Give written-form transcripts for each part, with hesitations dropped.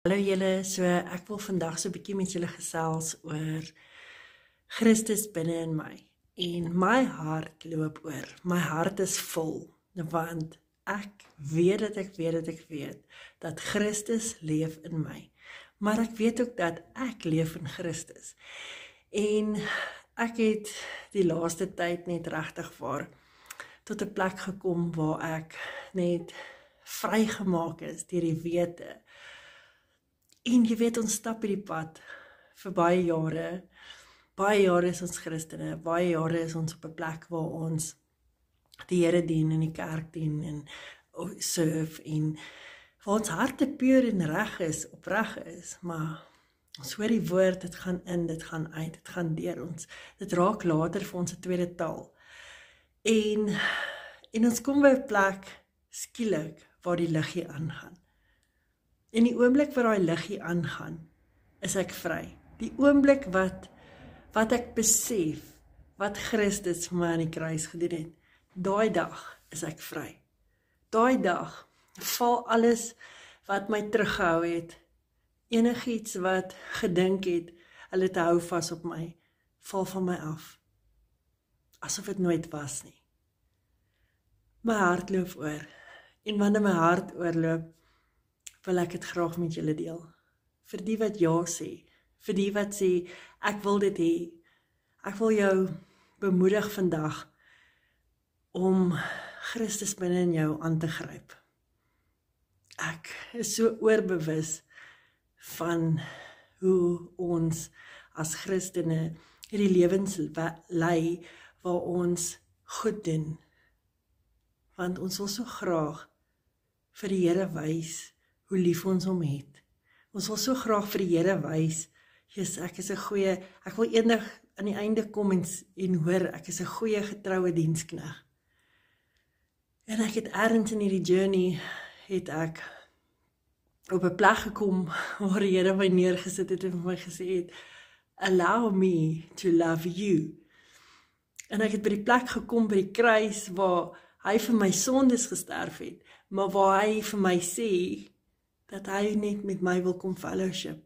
Hallo julle, so ek wil vandag so 'n bietjie met julle gesels oor Christus binne in my. En my hart loop oor. My hart is vol, want ek weet dat Christus leef in my. Maar ek weet ook dat ek leef in Christus. En ek het die laaste tyd net regtig waar tot 'n plek gekom waar ek net vrygemaak is deur die wete. En jy weet, ons stap hierdie pad vir baie jare. Baie jare is ons Christene, baie jare is ons op 'n plek waar ons die Here dien en die kerk dien en serve en waar ons harte puur en opreg is, maar ons hoor die woord, dit gaan in, dit gaan uit, dit gaan deur ons. Dit raak later vir ons 'n tweede taal. En ons kom by 'n plek skielik waar die liggie aangaan. En die oomblik wat daai liggie aangaan, is ek vry. Die oomblik wat ek besef wat Christus vir my aan die kruis gedoen het, daai dag is ek vry. Daai dag val alles wat my teruggehou het, enigiets wat gedink het, hulle te hou vas op my, val van my af. Asof dit nooit was nie. My hart loop oor. En wanneer my hart oorloop, wil ek dit graag met julle deel. Vir die wat ja sê, vir die wat sê, ek wil dit hê. Ek wil jou bemoedig vandag om Christus binne in jou aan te gryp. Ek is so oorbewus van hoe ons as Christene hierdie lewens lei waar ons goed doen. Want ons wil so graag vir die Here wys hoe lief ons hom het. Ons wil so graag vir die Here wys, Jesus, ek is 'n goeie, ek wil eendag aan die einde kom en hoor, ek is 'n goeie getroue dienskneg. En ek het ergens in hierdie journey, het ek op 'n plek gekom, waar die Here my neergesit het en vir my gesê het, allow me to love you. En ek het by die plek gekom, by die kruis, waar hy vir my sondes gesterf het, maar waar hy vir my sê, dat hy net met my wil kom fellowship,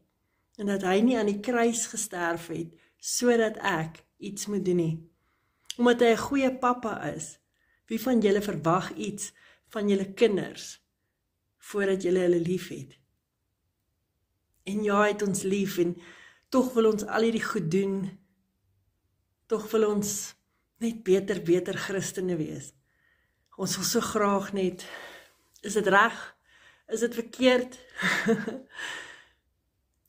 en dat hy nie aan die kruis gesterf het, sodat ek iets moet doen nie. Omdat hy 'n goeie pappa is, wie van julle verwag iets van julle kinders, voordat julle hulle lief het? En ja, hy het ons lief, en tog wil ons al hierdie goed doen, tog wil ons net beter Christene wees. Ons wil so graag net, is dit reg? Is dit verkeerd?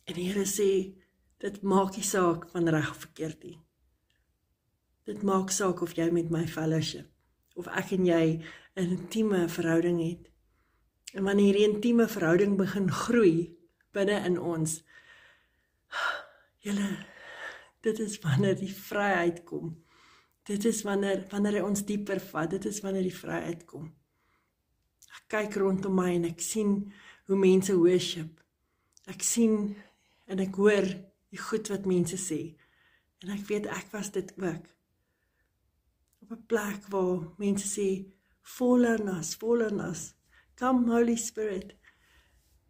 En die Here sê, dit maak nie saak van reg of verkeerd nie. Dit maak saak of jy met my fellowship, of ek en jy 'n intieme verhouding het. En wanneer hierdie intieme verhouding begin groei binne in ons, julle, dit is wanneer die vryheid kom. Dit is wanneer hy ons dieper vat, dit is wanneer die vryheid kom. Ek kyk rondom my en ek sien hoe mense worship. Ek sien en ek hoor die goed wat mense sê. En ek weet ek was dit ook. Op 'n plek waar mense sê, fall on us, come Holy Spirit.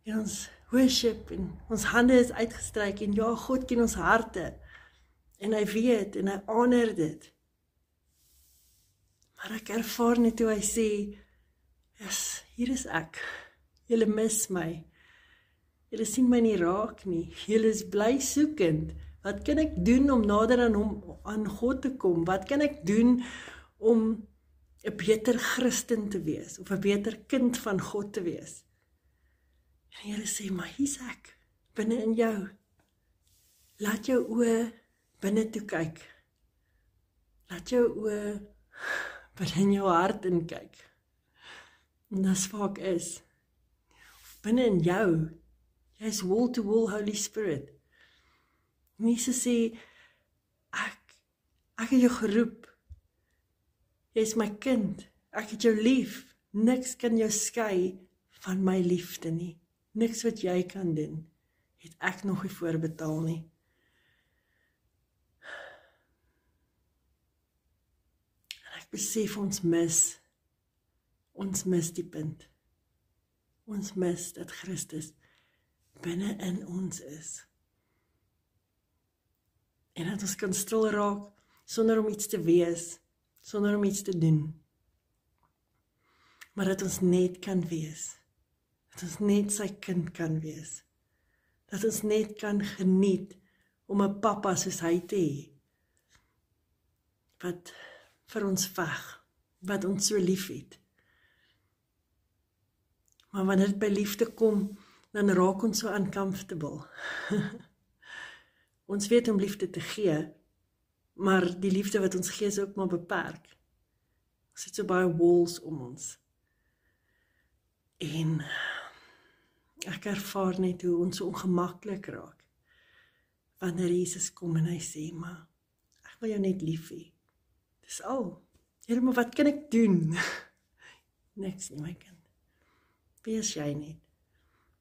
En ons worship en ons hande is uitgestryk en ja, God ken ons harte. En hy weet en hy honor dit. Maar ek ervaar net hoe hy sê, yes, hier is ek. Julle mis my. Julle sien my nie raak nie. Julle is bly soekend. Wat kan ek doen om nader aan God te kom? Wat kan ek doen om 'n beter Christen te wees? Of 'n beter kind van God te wees? En die Here sê, maar hier's ek, binne in jou. Laat jou oë binne toe kyk. Laat jou oë binne in jou hart inkyk. En dis waar ek is. Binne in jou. Jy is wall to wall Holy Spirit. En Jesus sê, ek het jou geroep. Jy is my kind. Ek het jou lief. Niks kan jou skei van my liefde nie. Niks wat jy kan doen, het ek nog nie voorbetaal nie. En ek besef ons mis die punt. Ons mis dat Christus binne in ons is. En dat ons kan stil raak, sonder om iets te wees, sonder om iets te doen. Maar dat ons net kan wees. Dat ons net sy kind kan wees. Dat ons net kan geniet om 'n pappa soos hy te hê. Wat vir ons veg, wat ons so lief het. Maar wanneer dit by liefde kom, dan raak ons so uncomfortable. Ons weet om liefde te gee, maar die liefde wat ons gee is ook maar beperk. Ons het so baie walls om ons. En ek ervaar net hoe ons so ongemaklik raak, wanneer Jesus kom en hy sê, maar ek wil jou net lief hê. Dis al. Here, maar wat kan ek doen? Niks nie, my kind. Wees jy net.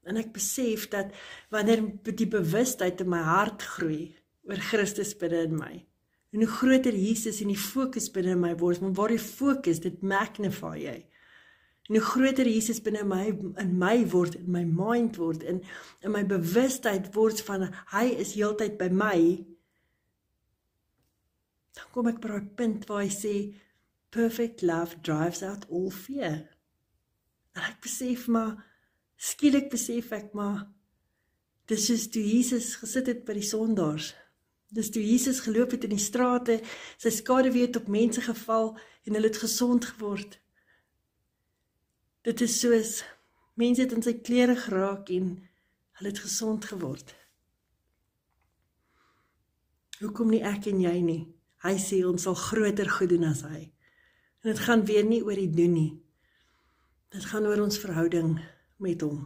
En ek besef dat wanneer die bewustheid in my hart groei oor Christus binne in my, en hoe groter Jesus en die fokus binne in my word, want waar die fokus, dit magnify jy. En hoe groter Jesus binne in my word, in my mind word, in my bewustheid word van, hy is heeltyd by my, dan kom ek by daai punt waar hy sê, perfect love drives out all fear. En ek besef maar, skielik besef ek maar, dis soos toe Jesus gesit het by die sondaars. Dis toe Jesus geloop het in die strate, sy skaduwee het op mense geval, en hulle het gesond geword. Dit is soos, mense het in sy klere geraak, en hulle het gesond geword. Hoekom nie ek en jy nie? Hy sê ons sal groter goed doen as hy. En dit gaan weer nie oor die doen nie. Dit gaan oor ons verhouding met hom,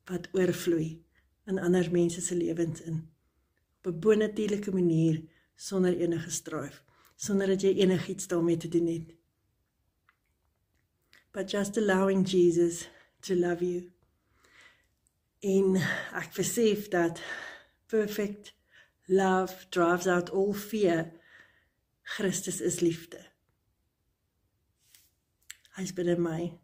wat oorvloei in ander mense se lewens in. Op 'n bonatuurlike manier, sonder enige strife, sonder dat jy enigiets daarmee te doen het. But just allowing Jesus to love you. En ek besef dat perfect love drives out all fear. Christus is liefde. Hy is binne my.